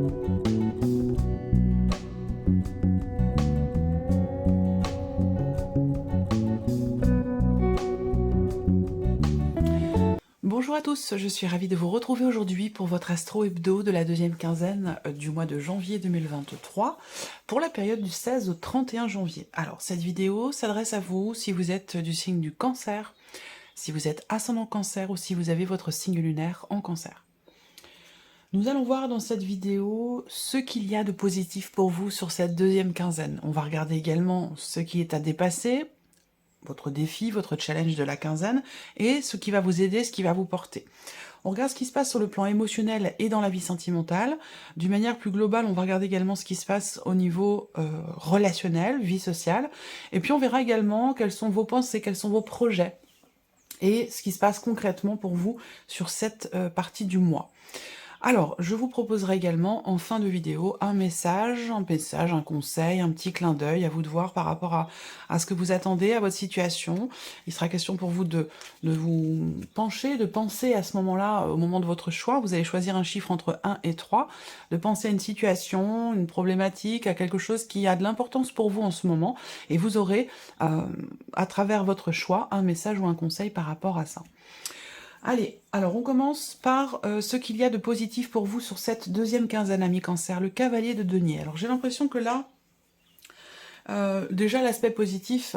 Bonjour à tous, je suis ravie de vous retrouver aujourd'hui pour votre astro hebdo de la deuxième quinzaine du mois de janvier 2023 pour la période du 16 au 31 janvier. Alors cette vidéo s'adresse à vous si vous êtes du signe du Cancer, si vous êtes ascendant Cancer ou si vous avez votre signe lunaire en Cancer. Nous allons voir dans cette vidéo ce qu'il y a de positif pour vous sur cette deuxième quinzaine. On va regarder également ce qui est à dépasser, votre défi, votre challenge de la quinzaine, et ce qui va vous aider, ce qui va vous porter. On regarde ce qui se passe sur le plan émotionnel et dans la vie sentimentale. D'une manière plus globale, on va regarder également ce qui se passe au niveau relationnel, vie sociale, et puis on verra également quelles sont vos pensées, quels sont vos projets, et ce qui se passe concrètement pour vous sur cette partie du mois. Alors, je vous proposerai également en fin de vidéo un message, un conseil, un petit clin d'œil, à vous de voir par rapport à ce que vous attendez, à votre situation. Il sera question pour vous de vous pencher, de penser à ce moment-là, au moment de votre choix. Vous allez choisir un chiffre entre 1 et 3, de penser à une situation, une problématique, à quelque chose qui a de l'importance pour vous en ce moment, et vous aurez, à travers votre choix, un message ou un conseil par rapport à ça. Allez, alors on commence par ce qu'il y a de positif pour vous sur cette deuxième quinzaine, amis Cancer, le cavalier de denier. Alors j'ai l'impression que là, déjà l'aspect positif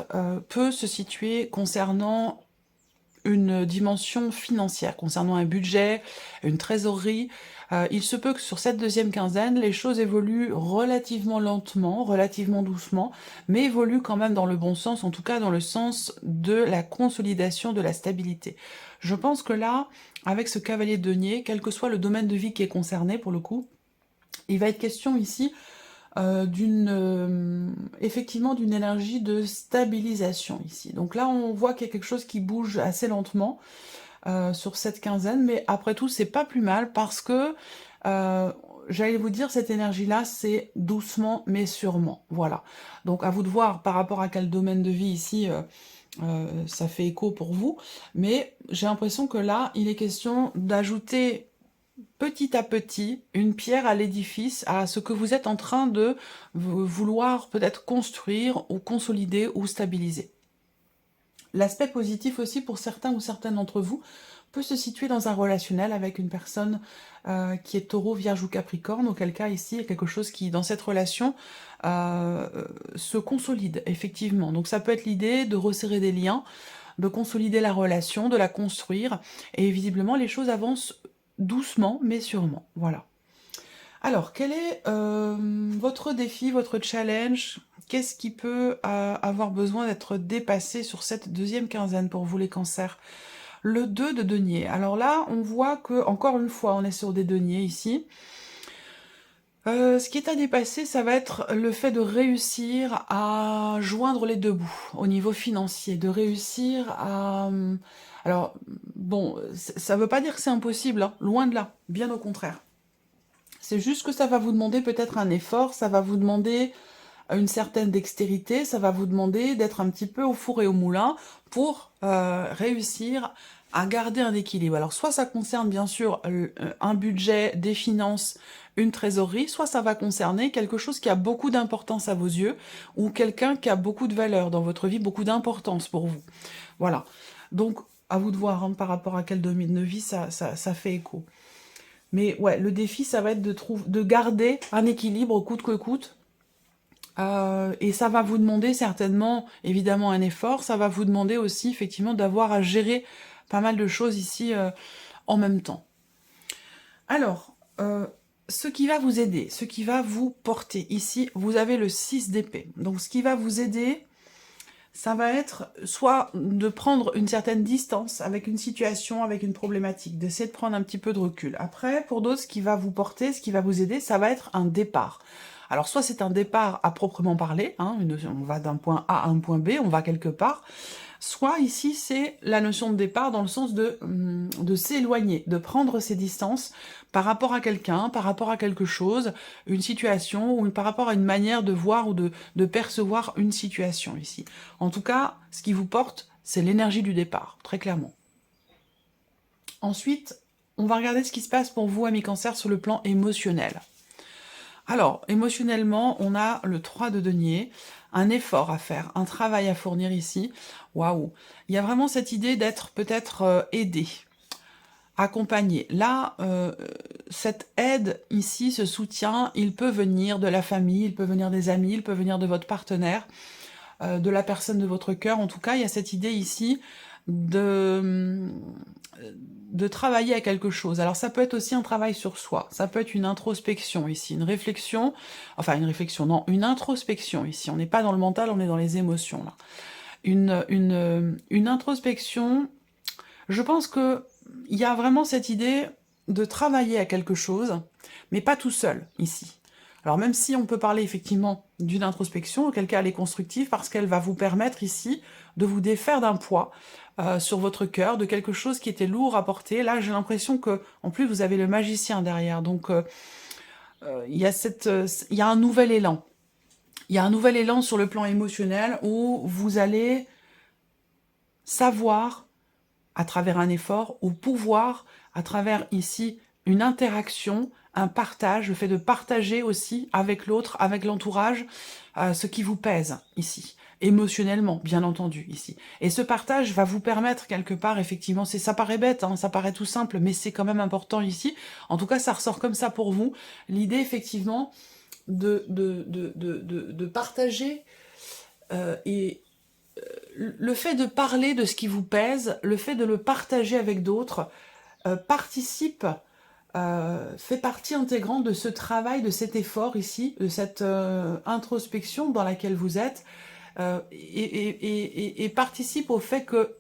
peut se situer concernant une dimension financière, concernant un budget, une trésorerie. Il se peut que sur cette deuxième quinzaine, les choses évoluent relativement lentement, relativement doucement, mais évoluent quand même dans le bon sens, en tout cas dans le sens de la consolidation de la stabilité. Je pense que là, avec ce cavalier de denier, quel que soit le domaine de vie qui est concerné pour le coup, il va être question ici effectivement d'une énergie de stabilisation ici. Donc là, on voit qu'il y a quelque chose qui bouge assez lentement sur cette quinzaine, mais après tout, c'est pas plus mal parce que j'allais vous dire, cette énergie-là, c'est doucement mais sûrement. Voilà. Donc à vous de voir par rapport à quel domaine de vie ici ça fait écho pour vous, mais j'ai l'impression que là, il est question d'ajouter petit à petit une pierre à l'édifice, à ce que vous êtes en train de vouloir peut-être construire ou consolider ou stabiliser. L'aspect positif aussi pour certains ou certaines d'entre vous peut se situer dans un relationnel avec une personne qui est taureau, vierge ou capricorne, auquel cas ici il y a quelque chose qui, dans cette relation, se consolide, effectivement. Donc ça peut être l'idée de resserrer des liens, de consolider la relation, de la construire, et visiblement les choses avancent doucement mais sûrement, voilà. Alors, quel est votre défi, votre challenge? Qu'est-ce qui peut avoir besoin d'être dépassé sur cette deuxième quinzaine pour vous les cancers? Le 2 de denier. Alors là, on voit que, encore une fois, on est sur des deniers ici. Ce qui est à dépasser, ça va être le fait de réussir à joindre les deux bouts au niveau financier, de réussir à... Alors, bon, ça veut pas dire que c'est impossible, hein, loin de là, bien au contraire. C'est juste que ça va vous demander peut-être un effort, ça va vous demander une certaine dextérité, ça va vous demander d'être un petit peu au four et au moulin pour réussir à garder un équilibre. Alors soit ça concerne bien sûr un budget, des finances, une trésorerie, soit ça va concerner quelque chose qui a beaucoup d'importance à vos yeux, ou quelqu'un qui a beaucoup de valeur dans votre vie, beaucoup d'importance pour vous. Voilà. Donc, à vous de voir hein, par rapport à quel domaine de vie ça fait écho. Mais ouais, le défi, ça va être de garder un équilibre coûte que coûte. Et ça va vous demander certainement, évidemment, un effort. Ça va vous demander aussi, effectivement, d'avoir à gérer pas mal de choses ici en même temps. Alors, ce qui va vous aider, ce qui va vous porter, ici, vous avez le 6 d'épée. Donc, ce qui va vous aider, ça va être soit de prendre une certaine distance avec une situation, avec une problématique, d'essayer de prendre un petit peu de recul. Après, pour d'autres, ce qui va vous porter, ce qui va vous aider, ça va être un départ. Alors, soit c'est un départ à proprement parler, hein, on va d'un point A à un point B, on va quelque part, soit ici, c'est la notion de départ dans le sens de s'éloigner, de prendre ses distances par rapport à quelqu'un, par rapport à quelque chose, une situation, ou par rapport à une manière de voir ou de percevoir une situation ici. En tout cas, ce qui vous porte, c'est l'énergie du départ, très clairement. Ensuite, on va regarder ce qui se passe pour vous, amis Cancer, sur le plan émotionnel. Alors, émotionnellement, on a le 3 de denier, un effort à faire, un travail à fournir ici. Waouh! Il y a vraiment cette idée d'être peut-être aidé, accompagné. Là, cette aide ici, ce soutien, il peut venir de la famille, il peut venir des amis, il peut venir de votre partenaire, de la personne de votre cœur. En tout cas, il y a cette idée ici de, de travailler à quelque chose. Alors ça peut être aussi un travail sur soi, ça peut être une introspection ici, une réflexion, enfin une réflexion, non, une introspection ici. On n'est pas dans le mental, on est dans les émotions là. Une introspection, je pense que il y a vraiment cette idée de travailler à quelque chose, mais pas tout seul ici. Alors même si on peut parler effectivement d'une introspection, auquel cas elle est constructive parce qu'elle va vous permettre ici de vous défaire d'un poids sur votre cœur, de quelque chose qui était lourd à porter. Là j'ai l'impression que en plus vous avez le magicien derrière, donc il y a un nouvel élan. Il y a un nouvel élan sur le plan émotionnel où vous allez savoir à travers un effort, ou pouvoir, à travers ici une interaction, un partage, le fait de partager aussi avec l'autre, avec l'entourage, ce qui vous pèse ici, émotionnellement, bien entendu, ici. Et ce partage va vous permettre quelque part, effectivement, ça paraît bête, hein, ça paraît tout simple, mais c'est quand même important ici. En tout cas, ça ressort comme ça pour vous. L'idée, effectivement, de partager et le fait de parler de ce qui vous pèse, le fait de le partager avec d'autres, participe, fait partie intégrante de ce travail, de cet effort ici, de cette introspection dans laquelle vous êtes, et participe au fait que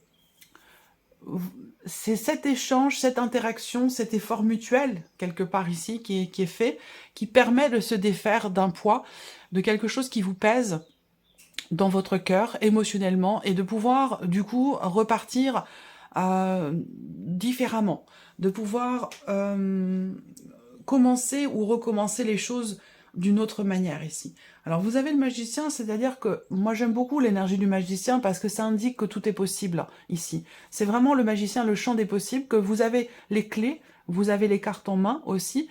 c'est cet échange, cette interaction, cet effort mutuel, quelque part ici, qui est fait, qui permet de se défaire d'un poids, de quelque chose qui vous pèse, dans votre cœur, émotionnellement, et de pouvoir, du coup, repartir différemment, de pouvoir commencer ou recommencer les choses d'une autre manière ici. Alors vous avez le magicien, c'est-à-dire que moi j'aime beaucoup l'énergie du magicien parce que ça indique que tout est possible ici. C'est vraiment le magicien, le champ des possibles, que vous avez les clés, vous avez les cartes en main aussi,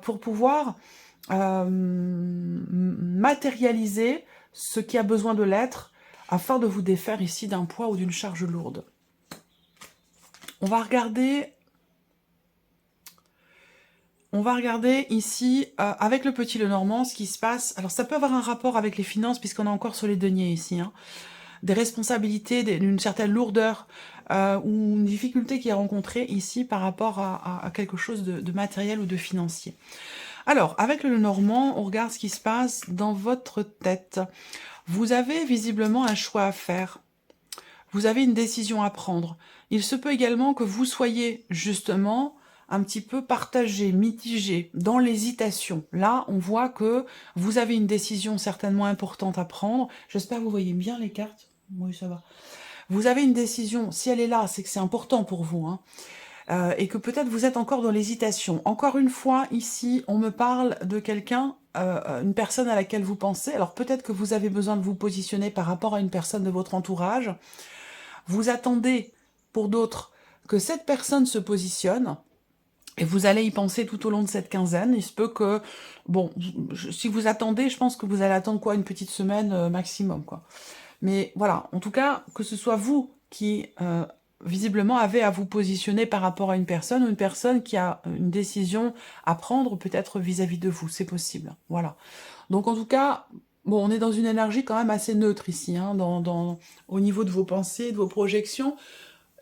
pour pouvoir matérialiser ce qui a besoin de l'être, afin de vous défaire ici d'un poids ou d'une charge lourde. On va regarder ici, avec le petit Lenormand, ce qui se passe. Alors ça peut avoir un rapport avec les finances, puisqu'on est encore sur les deniers ici, hein. Des responsabilités, d'une certaine lourdeur, ou une difficulté qui est rencontrée ici par rapport à quelque chose de matériel ou de financier. Alors, avec le Lenormand, on regarde ce qui se passe dans votre tête. Vous avez visiblement un choix à faire. Vous avez une décision à prendre. Il se peut également que vous soyez justement un petit peu partagé, mitigé, dans l'hésitation. Là, on voit que vous avez une décision certainement importante à prendre. J'espère que vous voyez bien les cartes. Oui, ça va. Vous avez une décision. Si elle est là, c'est que c'est important pour vous, hein. Et que peut-être vous êtes encore dans l'hésitation. Encore une fois, ici, on me parle de quelqu'un, une personne à laquelle vous pensez. Alors peut-être que vous avez besoin de vous positionner par rapport à une personne de votre entourage. Vous attendez, pour d'autres, que cette personne se positionne, et vous allez y penser tout au long de cette quinzaine. Il se peut que, bon, si vous attendez, je pense que vous allez attendre quoi, une petite semaine maximum, quoi. Mais voilà, en tout cas, que ce soit vous qui visiblement avez à vous positionner par rapport à une personne, ou une personne qui a une décision à prendre peut-être vis-à-vis de vous, c'est possible. Voilà. Donc en tout cas, bon, on est dans une énergie quand même assez neutre ici, hein, au niveau de vos pensées, de vos projections.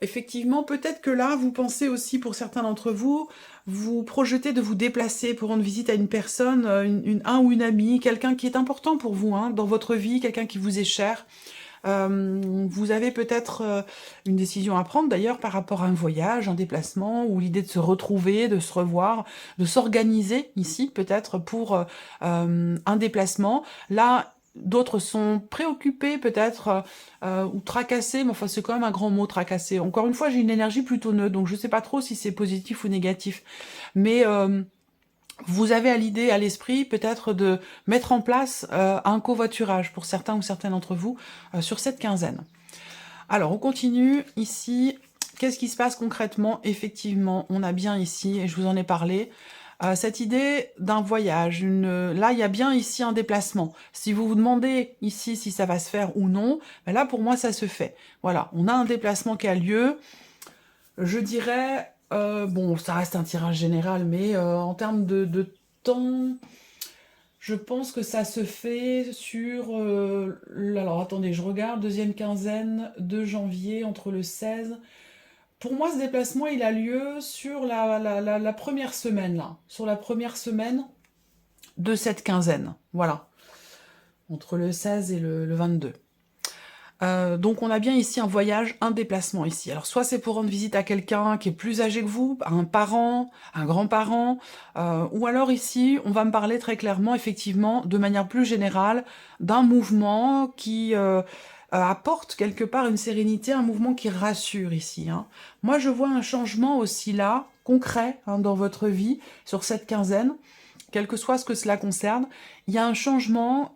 Effectivement, peut-être que là, vous pensez aussi, pour certains d'entre vous, vous projetez de vous déplacer pour rendre visite à une personne, un ou une amie, quelqu'un qui est important pour vous, hein, dans votre vie, quelqu'un qui vous est cher. Vous avez peut-être une décision à prendre d'ailleurs par rapport à un voyage, un déplacement, ou l'idée de se retrouver, de se revoir, de s'organiser ici peut-être pour un déplacement. Là, d'autres sont préoccupés peut-être ou tracassés, mais enfin c'est quand même un grand mot, tracassé. Encore une fois, j'ai une énergie plutôt neutre, donc je sais pas trop si c'est positif ou négatif. Mais vous avez à l'idée, à l'esprit, peut-être de mettre en place un covoiturage pour certains ou certaines d'entre vous sur cette quinzaine. Alors, on continue ici. Qu'est-ce qui se passe concrètement? Effectivement, on a bien ici, et je vous en ai parlé, cette idée d'un voyage. Là, il y a bien ici un déplacement. Si vous vous demandez ici si ça va se faire ou non, ben là, pour moi, ça se fait. Voilà, on a un déplacement qui a lieu. Je dirais, bon, ça reste un tirage général, mais en termes de temps, je pense que ça se fait sur... alors, attendez, je regarde, deuxième quinzaine de janvier, entre le 16... Pour moi, ce déplacement, il a lieu sur la première semaine, là. Sur la première semaine de cette quinzaine. Voilà. Entre le 16 et le 22. Donc, on a bien ici un voyage, un déplacement ici. Alors, soit c'est pour rendre visite à quelqu'un qui est plus âgé que vous, à un parent, un grand-parent, ou alors ici, on va me parler très clairement, effectivement, de manière plus générale, d'un mouvement qui... apporte quelque part une sérénité, un mouvement qui rassure ici. Hein. Moi, je vois un changement aussi là, concret, hein, dans votre vie, sur cette quinzaine, quel que soit ce que cela concerne. Il y a un changement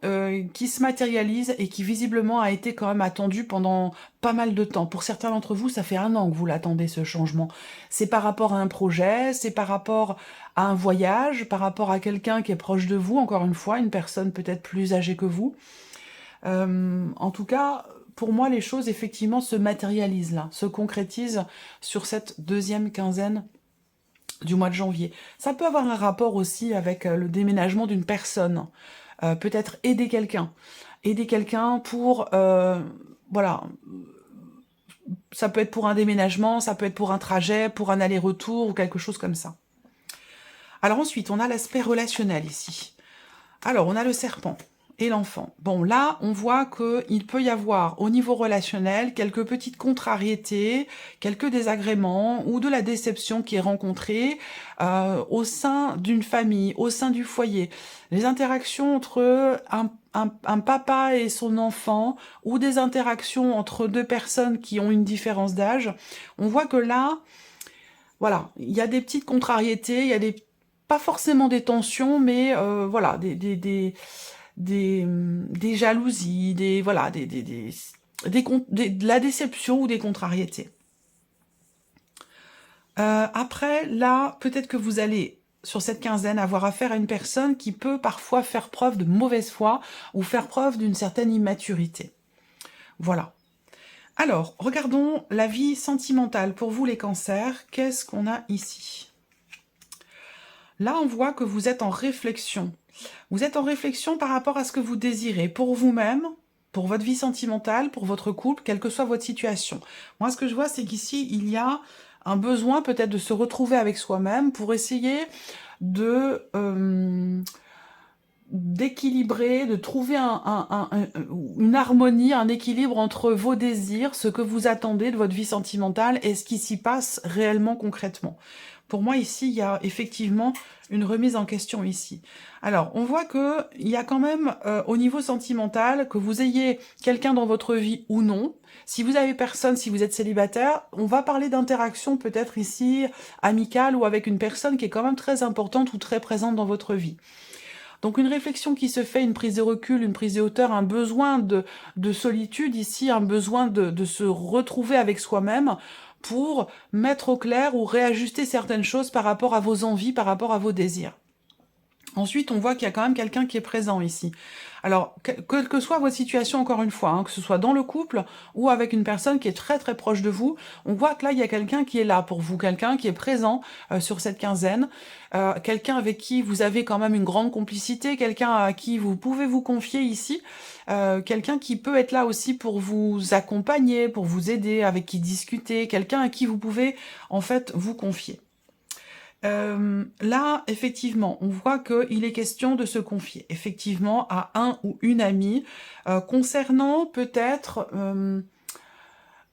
qui se matérialise et qui visiblement a été quand même attendu pendant pas mal de temps. Pour certains d'entre vous, ça fait 1 an que vous l'attendez, ce changement. C'est par rapport à un projet, c'est par rapport à un voyage, par rapport à quelqu'un qui est proche de vous, encore une fois, une personne peut-être plus âgée que vous. En tout cas, pour moi, les choses, effectivement, se matérialisent là, se concrétisent sur cette deuxième quinzaine du mois de janvier. Ça peut avoir un rapport aussi avec le déménagement d'une personne. Peut-être aider quelqu'un. Aider quelqu'un pour... voilà. Ça peut être pour un déménagement, ça peut être pour un trajet, pour un aller-retour ou quelque chose comme ça. Alors ensuite, on a l'aspect relationnel ici. Alors, on a le serpent et l'enfant. Bon, là, on voit qu'il peut y avoir, au niveau relationnel, quelques petites contrariétés, quelques désagréments ou de la déception qui est rencontrée au sein d'une famille, au sein du foyer. Les interactions entre un papa et son enfant ou des interactions entre deux personnes qui ont une différence d'âge, on voit que là, voilà, il y a des petites contrariétés, il y a pas forcément des tensions, mais voilà, des jalousies, de la déception ou des contrariétés. Après, là, peut-être que vous allez, sur cette quinzaine, avoir affaire à une personne qui peut parfois faire preuve de mauvaise foi ou faire preuve d'une certaine immaturité. Voilà. Alors, regardons la vie sentimentale. Pour vous, les cancers, qu'est-ce qu'on a ici ? Là, on voit que vous êtes en réflexion. Vous êtes en réflexion par rapport à ce que vous désirez pour vous-même, pour votre vie sentimentale, pour votre couple, quelle que soit votre situation. Moi, ce que je vois, c'est qu'ici, il y a un besoin peut-être de se retrouver avec soi-même pour essayer de d'équilibrer, de trouver une harmonie, un équilibre entre vos désirs, ce que vous attendez de votre vie sentimentale et ce qui s'y passe réellement concrètement. Pour moi, ici, il y a effectivement une remise en question ici. Alors, on voit que il y a quand même, au niveau sentimental, que vous ayez quelqu'un dans votre vie ou non, si vous avez personne, si vous êtes célibataire, on va parler d'interaction peut-être ici, amicale ou avec une personne qui est quand même très importante ou très présente dans votre vie. Donc une réflexion qui se fait, une prise de recul, une prise de hauteur, un besoin de solitude ici, un besoin de se retrouver avec soi-même pour mettre au clair ou réajuster certaines choses par rapport à vos envies, par rapport à vos désirs. Ensuite, on voit qu'il y a quand même quelqu'un qui est présent ici. Alors, quelle que soit votre situation, encore une fois, hein, que ce soit dans le couple ou avec une personne qui est très très proche de vous, on voit que là, il y a quelqu'un qui est là pour vous, quelqu'un qui est présent sur cette quinzaine, quelqu'un avec qui vous avez quand même une grande complicité, quelqu'un à qui vous pouvez vous confier ici, quelqu'un qui peut être là aussi pour vous accompagner, pour vous aider, avec qui discuter, quelqu'un à qui vous pouvez en fait vous confier. Là, effectivement, on voit qu'il est question de se confier, effectivement, à un ou une amie, concernant peut-être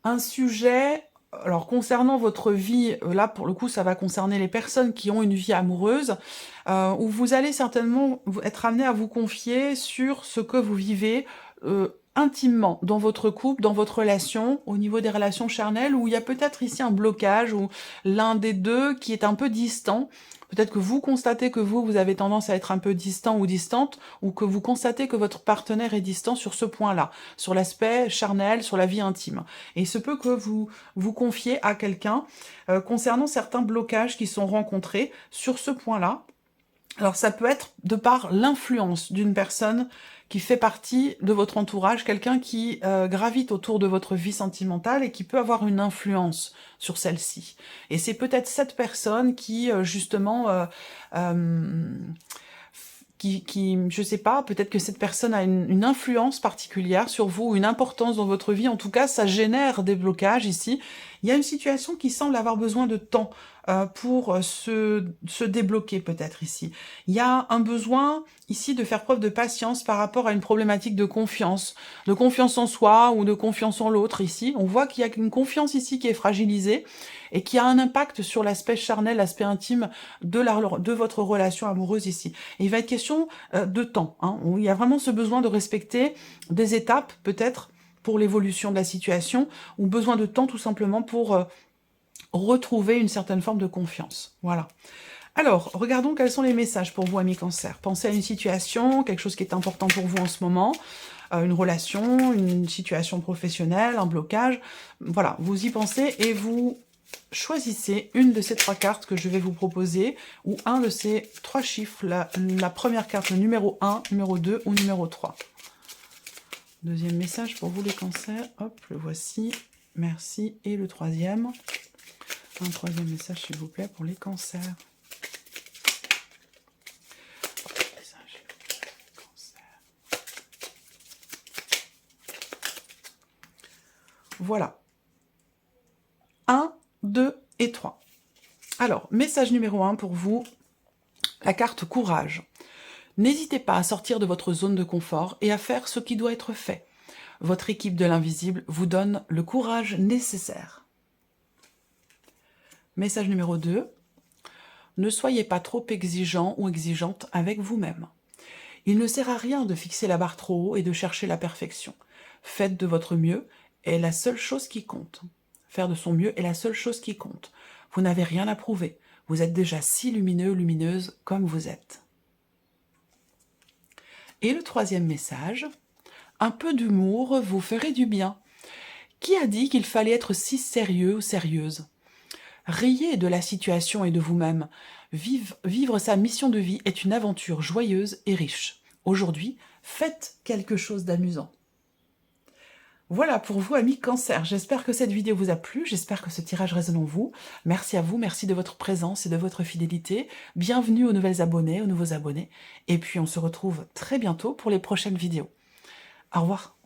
un sujet... Alors, concernant votre vie, là, pour le coup, ça va concerner les personnes qui ont une vie amoureuse, où vous allez certainement être amené à vous confier sur ce que vous vivez intimement dans votre couple, dans votre relation, au niveau des relations charnelles, où il y a peut-être ici un blocage, ou l'un des deux qui est un peu distant. Peut-être que vous constatez que vous avez tendance à être un peu distant ou distante, ou que vous constatez que votre partenaire est distant sur ce point-là, sur l'aspect charnel, sur la vie intime. Et il se peut que vous vous confiez à quelqu'un concernant certains blocages qui sont rencontrés sur ce point-là. Alors ça peut être de par l'influence d'une personne qui fait partie de votre entourage, quelqu'un qui gravite autour de votre vie sentimentale et qui peut avoir une influence sur celle-ci. Et c'est peut-être cette personne qui, justement, je sais pas, peut-être que cette personne a une influence particulière sur vous, une importance dans votre vie. En tout cas, ça génère des blocages ici. Il y a une situation qui semble avoir besoin de temps pour se débloquer peut-être ici. Il y a un besoin ici de faire preuve de patience par rapport à une problématique de confiance en soi ou de confiance en l'autre ici. On voit qu'il y a une confiance ici qui est fragilisée et qui a un impact sur l'aspect charnel, l'aspect intime de votre relation amoureuse ici. Et il va être question de temps, hein, où il y a vraiment ce besoin de respecter des étapes, peut-être, pour l'évolution de la situation, ou besoin de temps tout simplement pour retrouver une certaine forme de confiance. Voilà. Alors, regardons quels sont les messages pour vous, amis Cancer. Pensez à une situation, quelque chose qui est important pour vous en ce moment, une relation, une situation professionnelle, un blocage. Voilà, vous y pensez et vous choisissez une de ces 3 cartes que je vais vous proposer, ou un de ces 3 chiffres, la première carte, le numéro 1, numéro 2 ou numéro 3. Deuxième message pour vous les cancers, hop, le voici, merci. Et le troisième, un troisième message s'il vous plaît pour les cancers. Voilà. 1, 2 et 3. Alors, message numéro 1 pour vous, la carte courage. N'hésitez pas à sortir de votre zone de confort et à faire ce qui doit être fait. Votre équipe de l'invisible vous donne le courage nécessaire. Message numéro 2. Ne soyez pas trop exigeant ou exigeante avec vous-même. Il ne sert à rien de fixer la barre trop haut et de chercher la perfection. Faites de votre mieux est la seule chose qui compte. Faire de son mieux est la seule chose qui compte. Vous n'avez rien à prouver. Vous êtes déjà si lumineux, lumineuse comme vous êtes. Et le troisième message, un peu d'humour vous ferait du bien. Qui a dit qu'il fallait être si sérieux ou sérieuse? Riez de la situation et de vous-même. Vivre sa mission de vie est une aventure joyeuse et riche. Aujourd'hui, faites quelque chose d'amusant. Voilà pour vous, amis Cancer. J'espère que cette vidéo vous a plu, j'espère que ce tirage résonne en vous. Merci à vous, merci de votre présence et de votre fidélité. Bienvenue aux nouvelles abonnés, aux nouveaux abonnés. Et puis on se retrouve très bientôt pour les prochaines vidéos. Au revoir.